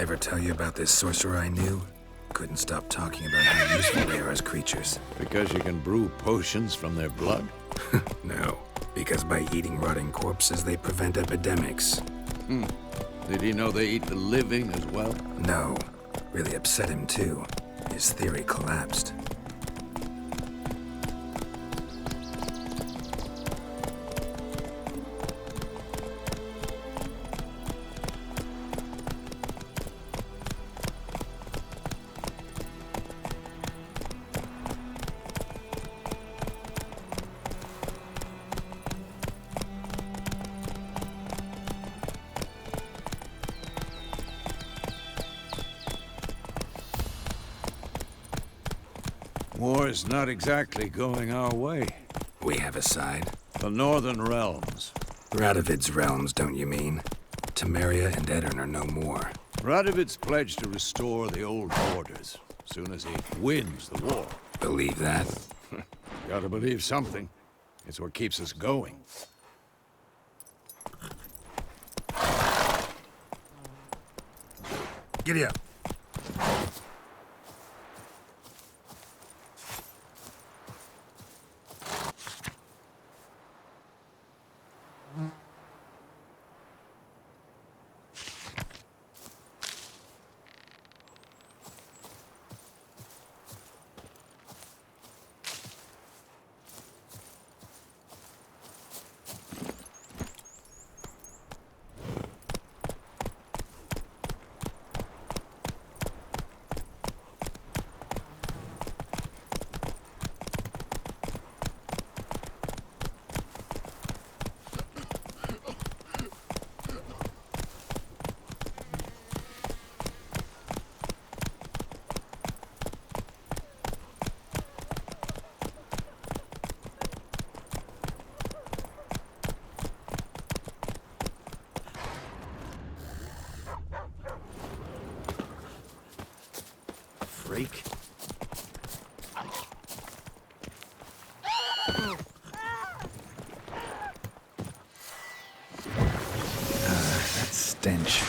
Ever tell you about this sorcerer I knew? Couldn't stop talking about how useful they are as creatures. Because you can brew potions from their blood? No, because by eating rotting corpses, they prevent epidemics. Did he know they eat the living as well? No. Really upset him, too. His theory collapsed. War's not exactly going our way. We have a side. The Northern Realms. Radovid's realms, don't you mean? Temeria and Edirn are no more. Radovid's pledged to restore the old borders, soon as he wins the war. Believe that? Gotta believe something. It's what keeps us going. Giddy up. Freak. That stench.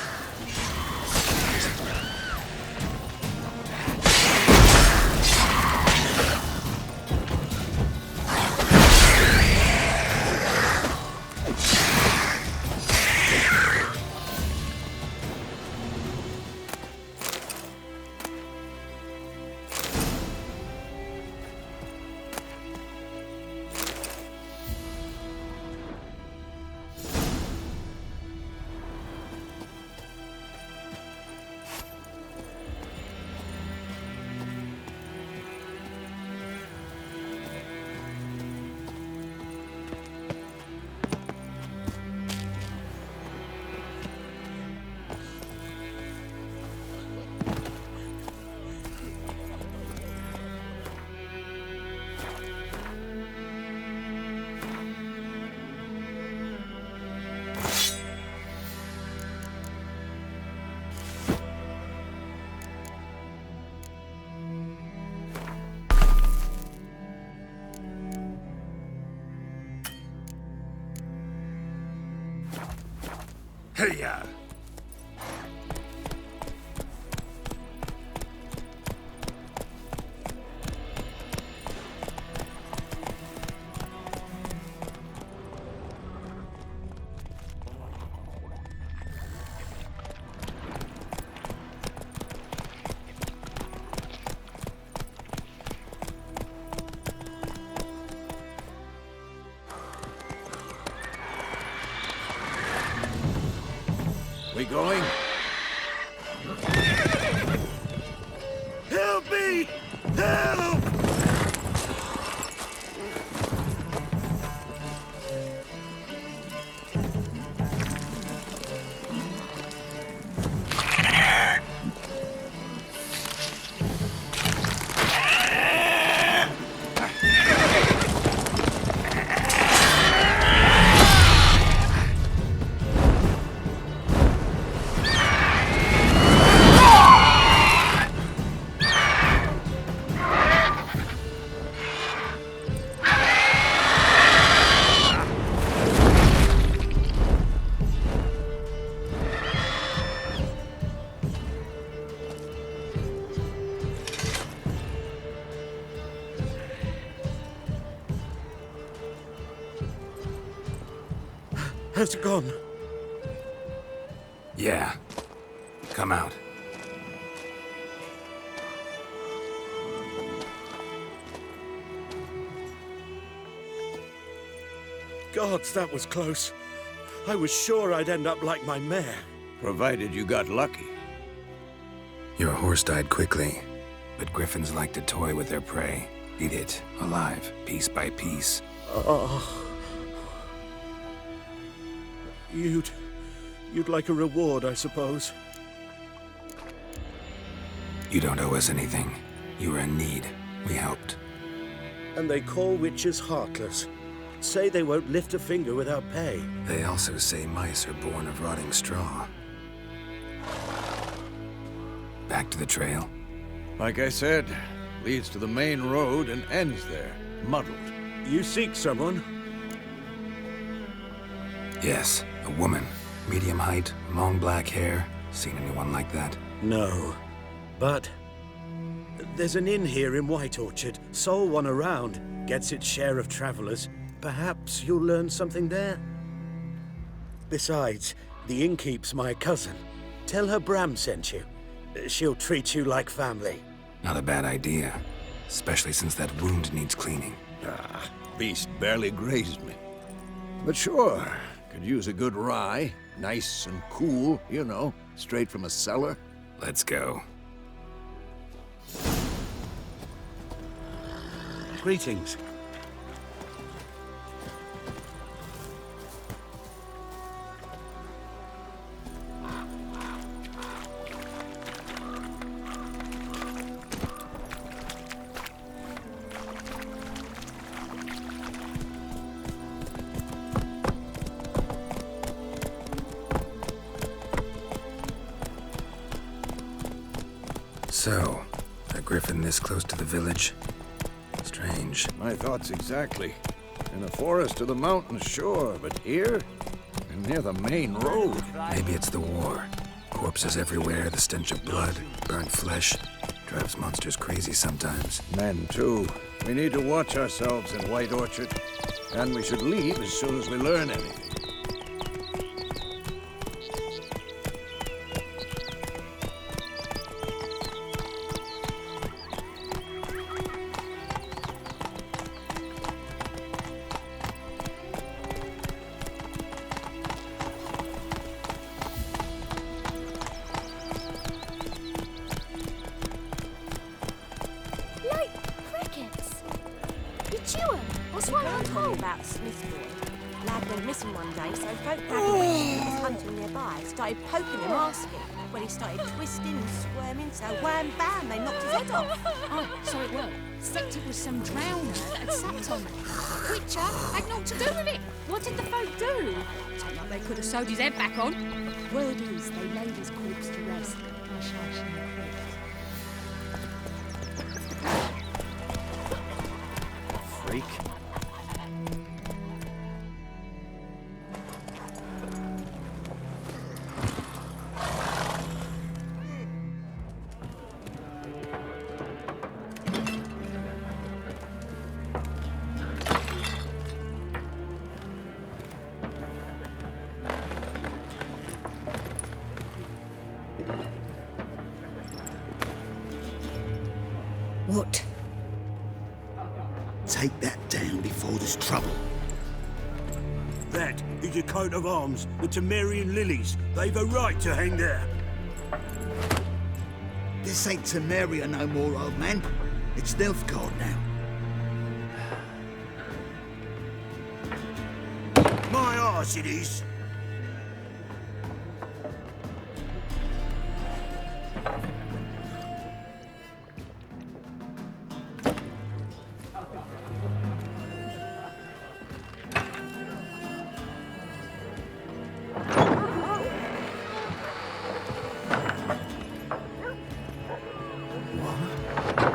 Hey-ya! We going? Help me! Help! Has it gone? Yeah. Come out. Gods, that was close. I was sure I'd end up like my mare. Provided you got lucky. Your horse died quickly, but griffins like to toy with their prey. Eat it, alive, piece by piece. Oh. You'd like a reward, I suppose. You don't owe us anything. You were in need. We helped. And they call witches heartless. Say they won't lift a finger without pay. They also say mice are born of rotting straw. Back to the trail. Like I said, leads to the main road and ends there, muddled. You seek someone? Yes, a woman. Medium height, long black hair. Seen anyone like that? No. But there's an inn here in White Orchard. Sole one around. Gets its share of travelers. Perhaps you'll learn something there? Besides, the innkeep's my cousin. Tell her Bram sent you. She'll treat you like family. Not a bad idea. Especially since that wound needs cleaning. Ah, beast barely grazed me. But sure, could use a good rye. Nice and cool, you know, straight from a cellar. Let's go. Greetings. So, a griffin this close to the village? Strange. My thoughts exactly. In a forest to the mountains, sure, but here? And near the main road. Maybe it's the war. Corpses everywhere, the stench of blood, burnt flesh. Drives monsters crazy sometimes. Men, too. We need to watch ourselves in White Orchard. And we should leave as soon as we learn anything. About Smith's boy. Lad went missing one day, so folk gathered when he was hunting nearby, started poking him, asking. When he started twisting and squirming, so wham bam, they knocked his head off. Oh, so it was. Except it was some drowner that had sat on it. Witcher had naught to do with it. What did the folk do? Don't know, they could have sewed his head back on. Word is, they laid his corpse to rest. Hush, hush, in the crypt. Freak. What? Take that down before there's trouble. That is a coat of arms, the Temerian lilies. They've a right to hang there. This ain't Temeria no more, old man. It's Nilfgaard now. My arse it is.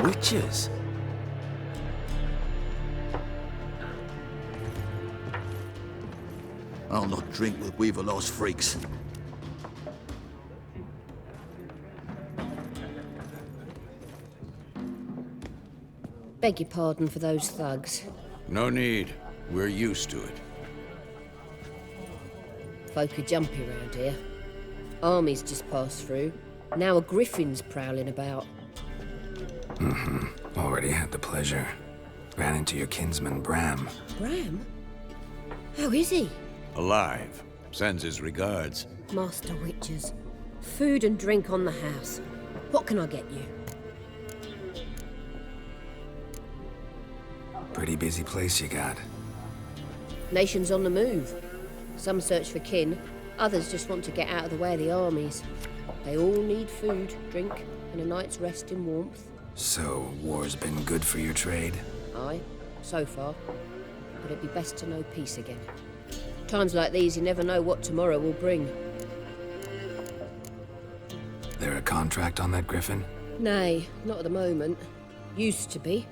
Witches? I'll not drink with Weaverlost freaks. Beg your pardon for those thugs. No need. We're used to it. Folk are jumpy round here. Armies just passed through. Now a griffin's prowling about. Already had the pleasure. Ran into your kinsman, Bram. Bram? How is he? Alive. Sends his regards. Master Witchers. Food and drink on the house. What can I get you? Pretty busy place you got. Nations on the move. Some search for kin, others just want to get out of the way of the armies. They all need food, drink, and a night's rest in warmth. So, war's been good for your trade? Aye, so far. But it'd be best to know peace again. Times like these, you never know what tomorrow will bring. There a contract on that griffin? Nay, not at the moment. Used to be.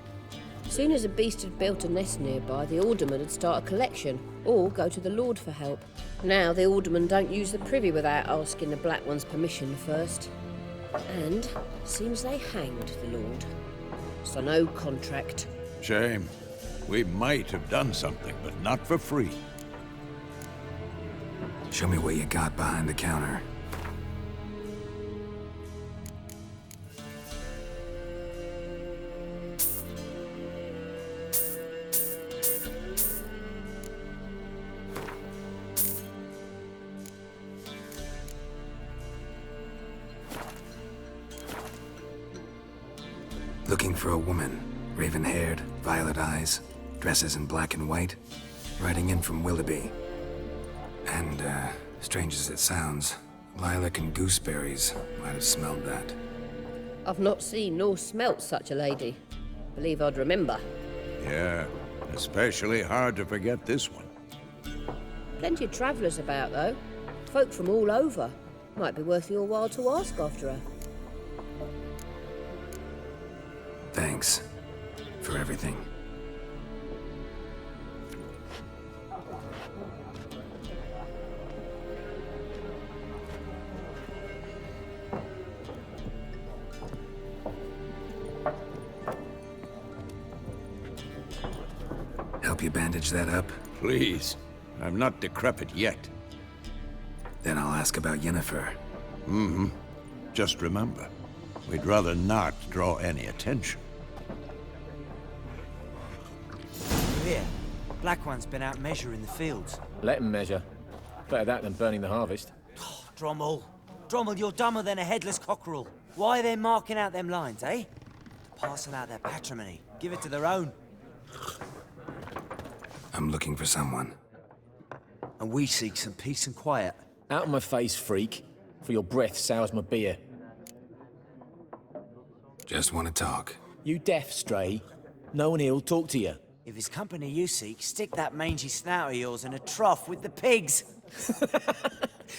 Soon as a beast had built a nest nearby, the alderman would start a collection, or go to the Lord for help. Now the aldermen don't use the privy without asking the Black One's permission first. And seems they hanged the Lord. So no contract. Shame. We might have done something, but not for free. Show me what you got behind the counter. Looking for a woman. Raven-haired, violet eyes, dresses in black and white. Riding in from Willoughby. And, strange as it sounds, lilac and gooseberries might have smelled that. I've not seen nor smelt such a lady. Believe I'd remember. Yeah, especially hard to forget this one. Plenty of travellers about, though. Folk from all over. Might be worth your while to ask after her. Thanks for everything. Help you bandage that up? Please. I'm not decrepit yet. Then I'll ask about Yennefer. Just remember, we'd rather not draw any attention. Here, Black One's been out measuring the fields. Let him measure. Better that than burning the harvest. Drommel. Drommel, you're dumber than a headless cockerel. Why are they marking out them lines, eh? Passing out their patrimony. Give it to their own. I'm looking for someone. And we seek some peace and quiet. Out of my face, freak. For your breath sours my beer. Just want to talk. You deaf, Stray? No one here'll talk to you. If it's company you seek, stick that mangy snout of yours in a trough with the pigs.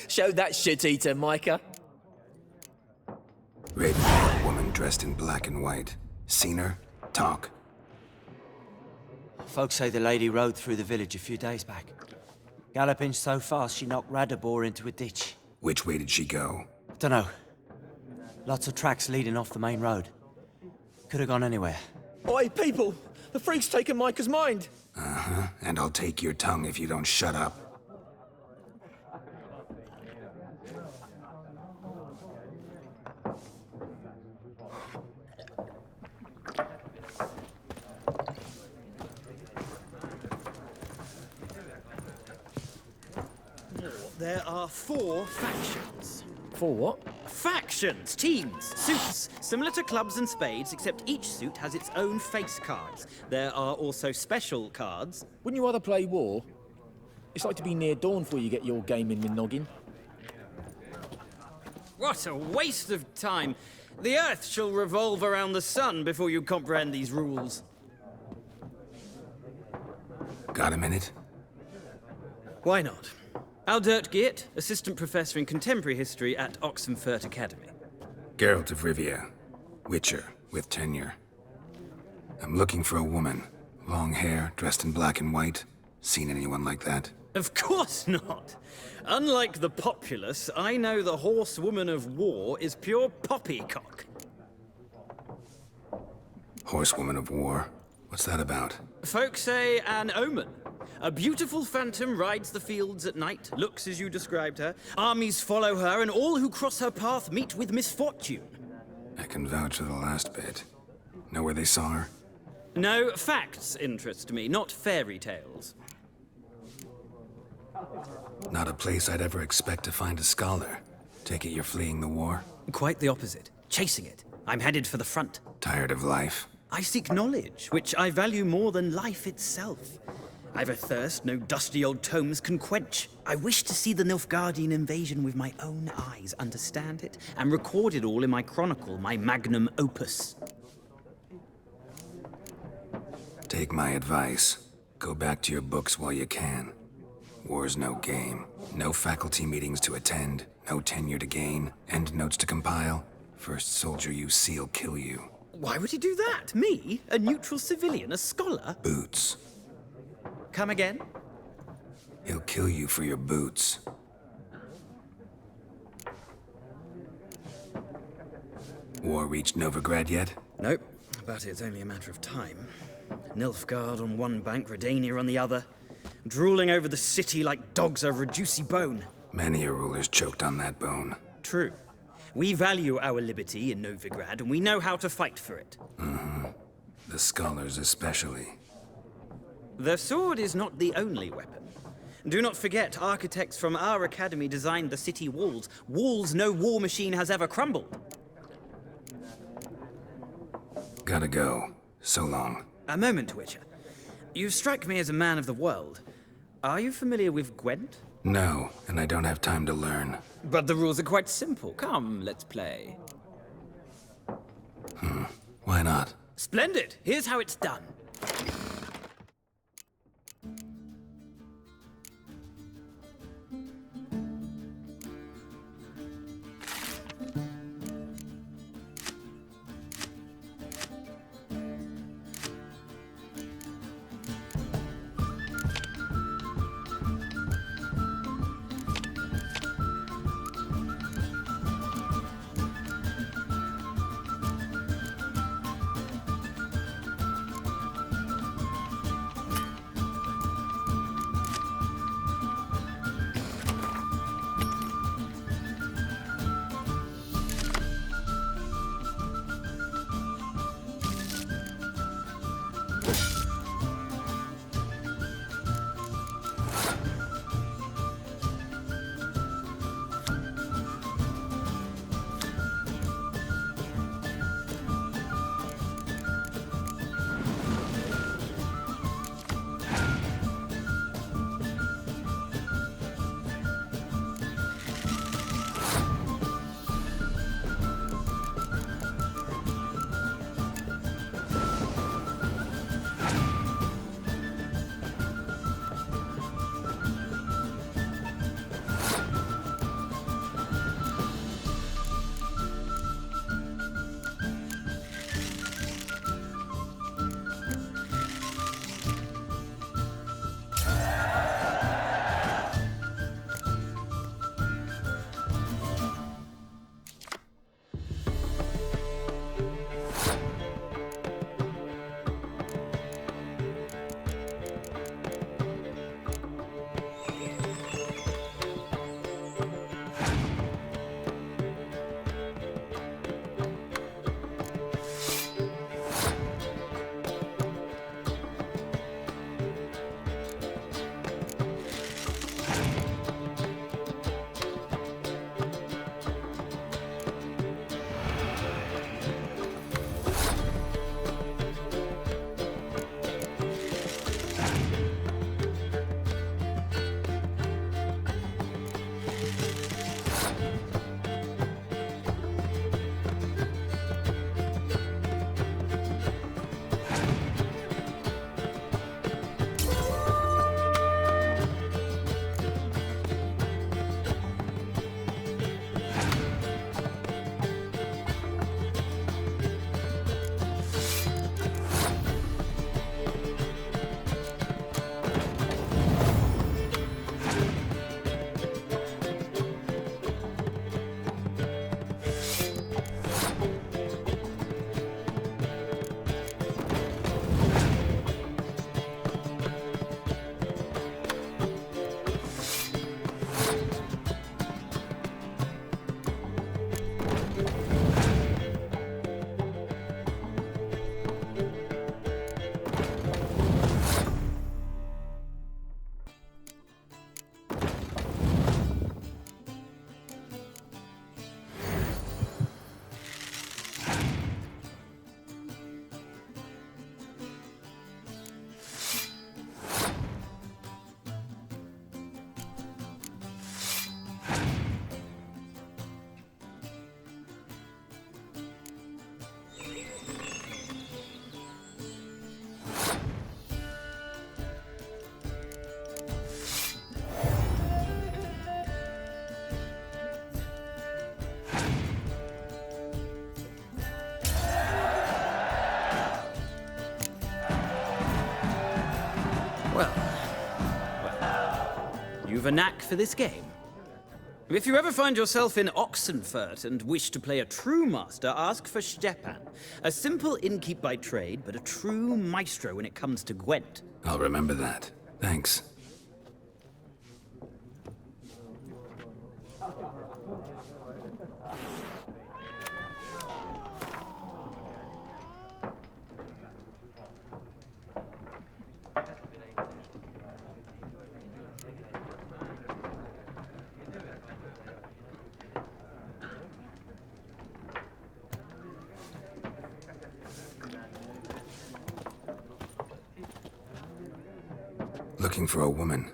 Show that shit-eater, Micah. Raven-haired woman dressed in black and white. Seen her? Talk. Folks say the lady rode through the village a few days back. Galloping so fast she knocked Radabor into a ditch. Which way did she go? Dunno. Lots of tracks leading off the main road. Could have gone anywhere. Oi, people! The freak's taken Micah's mind! Uh-huh. And I'll take your tongue if you don't shut up. There are 4 factions. For what? Factions, teams, suits, similar to clubs and spades, except each suit has its own face cards. There are also special cards. Wouldn't you rather play war? It's like to be near dawn before you get your game in with noggin. What a waste of time! The Earth shall revolve around the sun before you comprehend these rules. Got a minute? Why not? Aldert Geert, Assistant Professor in Contemporary History at Oxenfurt Academy. Geralt of Rivia. Witcher, with tenure. I'm looking for a woman. Long hair, dressed in black and white. Seen anyone like that? Of course not! Unlike the populace, I know the horsewoman of war is pure poppycock. Horsewoman of war? What's that about? Folk say an omen. A beautiful phantom rides the fields at night, looks as you described her. Armies follow her, and all who cross her path meet with misfortune. I can vouch for the last bit. Know where they saw her? No, facts interest me, not fairy tales. Not a place I'd ever expect to find a scholar. Take it you're fleeing the war? Quite the opposite. Chasing it. I'm headed for the front. Tired of life? I seek knowledge, which I value more than life itself. I've a thirst no dusty old tomes can quench. I wish to see the Nilfgaardian invasion with my own eyes, understand it, and record it all in my chronicle, my magnum opus. Take my advice. Go back to your books while you can. War's no game. No faculty meetings to attend, no tenure to gain, end notes to compile. First soldier you see'll kill you. Why would he do that? Me? A neutral civilian? A scholar? Boots. Come again? He'll kill you for your boots. War reached Novigrad yet? Nope, but it's only a matter of time. Nilfgaard on one bank, Redania on the other. Drooling over the city like dogs over a juicy bone. Many a ruler's choked on that bone. True. We value our liberty in Novigrad, and we know how to fight for it. Mm-hmm. The scholars especially. The sword is not the only weapon. Do not forget, architects from our academy designed the city walls. Walls no war machine has ever crumbled. Gotta go. So long. A moment, Witcher. You strike me as a man of the world. Are you familiar with Gwent? No, and I don't have time to learn. But the rules are quite simple. Come, let's play. Why not? Splendid! Here's how it's done. of a knack for this game. If you ever find yourself in Oxenfurt and wish to play a true master, ask for Stepan. A simple innkeep by trade, but a true maestro when it comes to Gwent. I'll remember that. Thanks. Looking for a woman.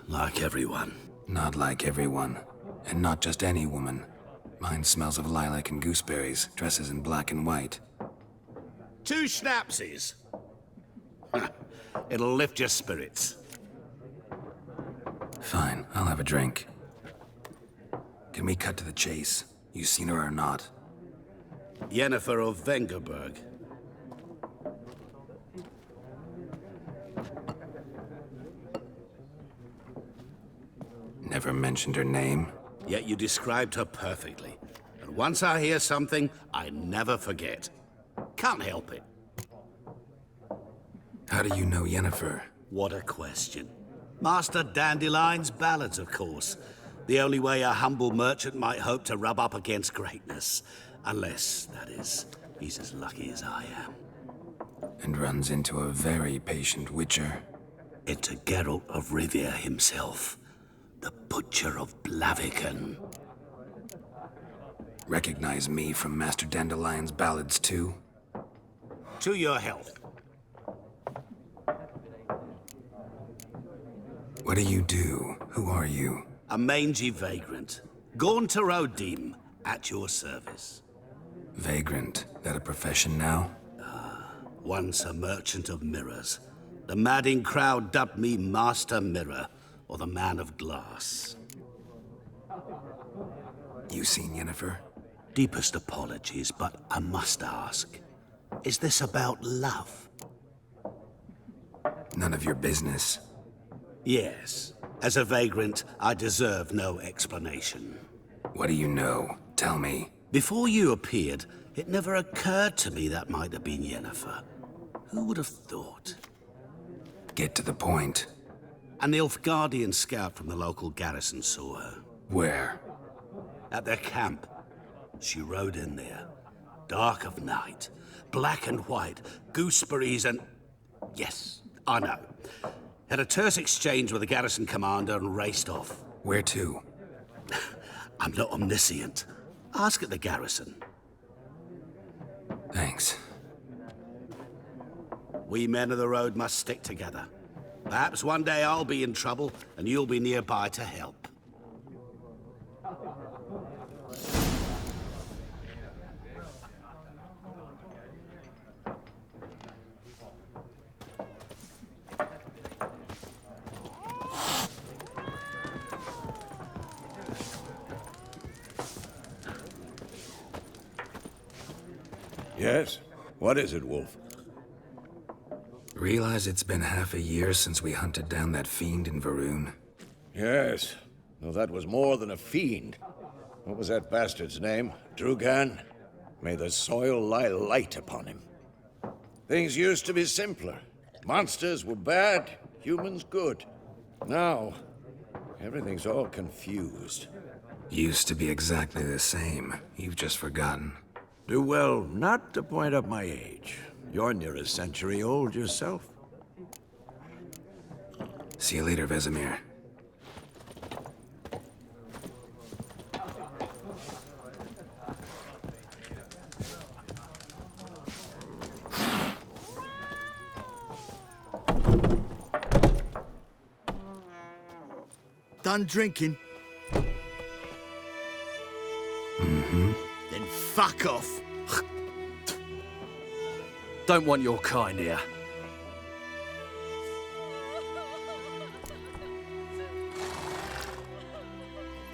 Like everyone. Not like everyone. And not just any woman. Mine smells of lilac and gooseberries, dresses in black and white. 2 schnapsies. It'll lift your spirits. Fine, I'll have a drink. Can we cut to the chase? You seen her or not? Yennefer of Vengerberg. Never mentioned her name. Yet you described her perfectly. And once I hear something, I never forget. Can't help it. How do you know Yennefer? What a question. Master Dandelion's ballads, of course. The only way a humble merchant might hope to rub up against greatness. Unless, that is, he's as lucky as I am. And runs into a very patient witcher. Into Geralt of Rivia himself. The Butcher of Blaviken. Recognize me from Master Dandelion's ballads too? To your health. What do you do? Who are you? A mangy vagrant. Gone to Rodim, at your service. Vagrant? That a profession now? Once a merchant of mirrors. The madding crowd dubbed me Master Mirror, or the Man of Glass. You seen Yennefer? Deepest apologies, but I must ask. Is this about love? None of your business. Yes. As a vagrant, I deserve no explanation. What do you know? Tell me. Before you appeared, it never occurred to me that might have been Yennefer. Who would have thought? Get to the point. An Nilfgaardian scout from the local garrison saw her. Where? At their camp. She rode in there. Dark of night. Black and white. Gooseberries and... Yes, I know. Had a terse exchange with the garrison commander and raced off. Where to? I'm not omniscient. Ask at the garrison. Thanks. We men of the road must stick together. Perhaps one day I'll be in trouble and you'll be nearby to help. Yes? What is it, Wolf? Realize it's been half a year since we hunted down that fiend in Varun? Yes. Well, that was more than a fiend. What was that bastard's name? Drugan? May the soil lie light upon him. Things used to be simpler. Monsters were bad, humans good. Now, everything's all confused. Used to be exactly the same. You've just forgotten. Do well not to point up my age. You're near a century old yourself. See you later, Vesemir. Done drinking? Mm-hmm. Then fuck off. Don't want your kind here.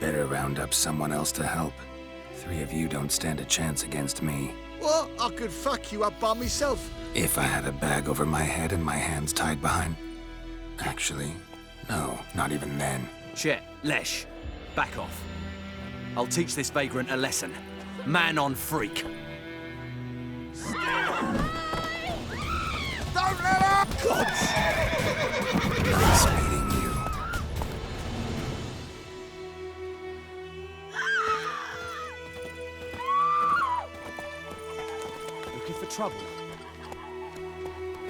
Better round up someone else to help. 3 of you don't stand a chance against me. What? I could fuck you up by myself. If I had a bag over my head and my hands tied behind... Actually, No, not even then. Shit, Lesh, back off. I'll teach this vagrant a lesson. Man on freak. Don't let her! Nice meeting you. Looking for trouble?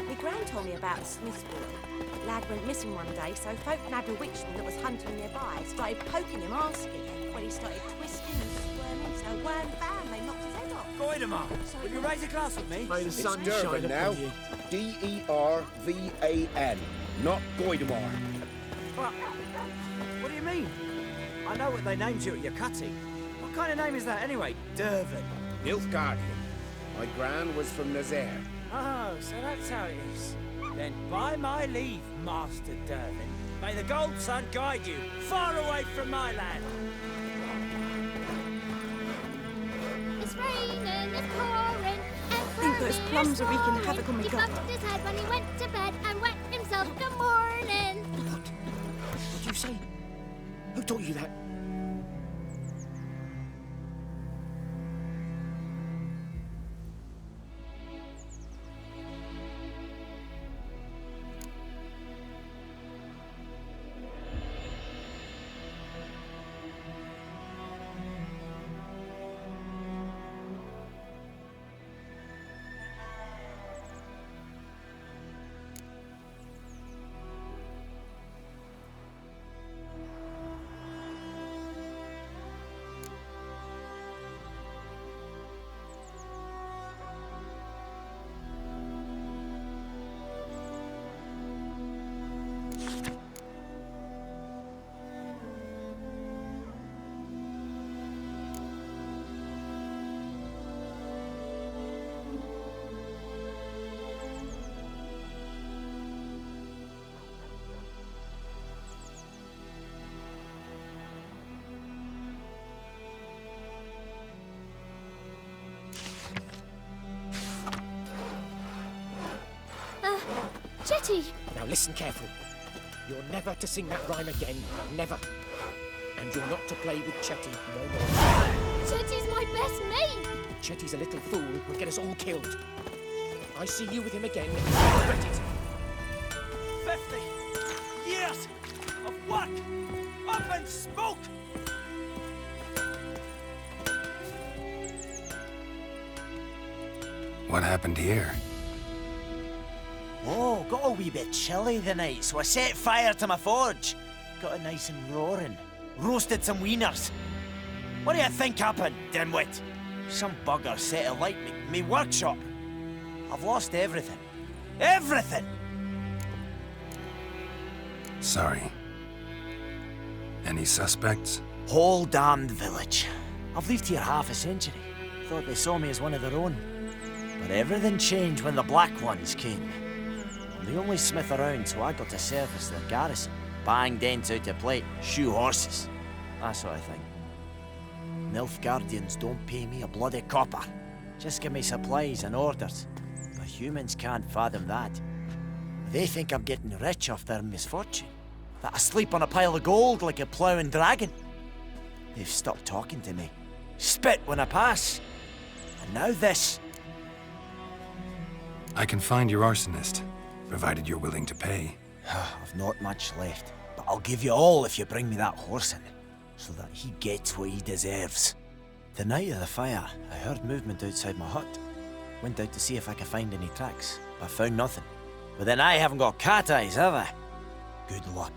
My gran told me about a Smith's boy. Lad went missing one day, so folk nabbed a witchman that was hunting nearby. Started poking him, asking. When he started twisting and squirming, so wham bam, they knocked his head off. Goidemar, will you raise a glass with me? May the It's sun Durban shine now. upon you. D-E-R-V-A-N, not Goidemar. But, what do you mean? I know what they named you at your cutting. What kind of name is that anyway? Durban. Nilfgaardian. My gran was from Nazaire. Oh, so that's how it is. Then by my leave, Master Durban, may the gold sun guide you far away from my land. It's raining, it's pouring, and think those plums are wreaking havoc on my He gut. bumped his head when he went to bed and wet himself good morning. What did you say? Who taught you that? Jetty! Now listen careful. You're never to sing that rhyme again. Never. And you're not to play with Chetty no more. Jetty's my best mate! Chetty's a little fool who'll get us all killed. I see you with him again. Regret it. 50 years of work up in smoke! What happened here? Oh, got a wee bit chilly the night, so I set fire to my forge. Got it nice and roaring. Roasted some wieners. What do you think happened, dimwit? Some bugger set alight me workshop. I've lost everything. Everything! Sorry. Any suspects? Whole damned village. I've lived here half a century. Thought they saw me as one of their own. But everything changed when the Black Ones came. I'm the only smith around, so I got to service their garrison. Bang dents out of plate, shoe horses. That sort of thing. Nilfgaardians don't pay me a bloody copper. Just give me supplies and orders. But humans can't fathom that. They think I'm getting rich off their misfortune. That I sleep on a pile of gold like a ploughing dragon. They've stopped talking to me. Spit when I pass. And now this. I can find your arsonist, provided you're willing to pay. I've not much left, but I'll give you all if you bring me that horse in, so that he gets what he deserves. The night of the fire, I heard movement outside my hut. Went out to see if I could find any tracks, but found nothing. But then I haven't got cat eyes, have I? Good luck.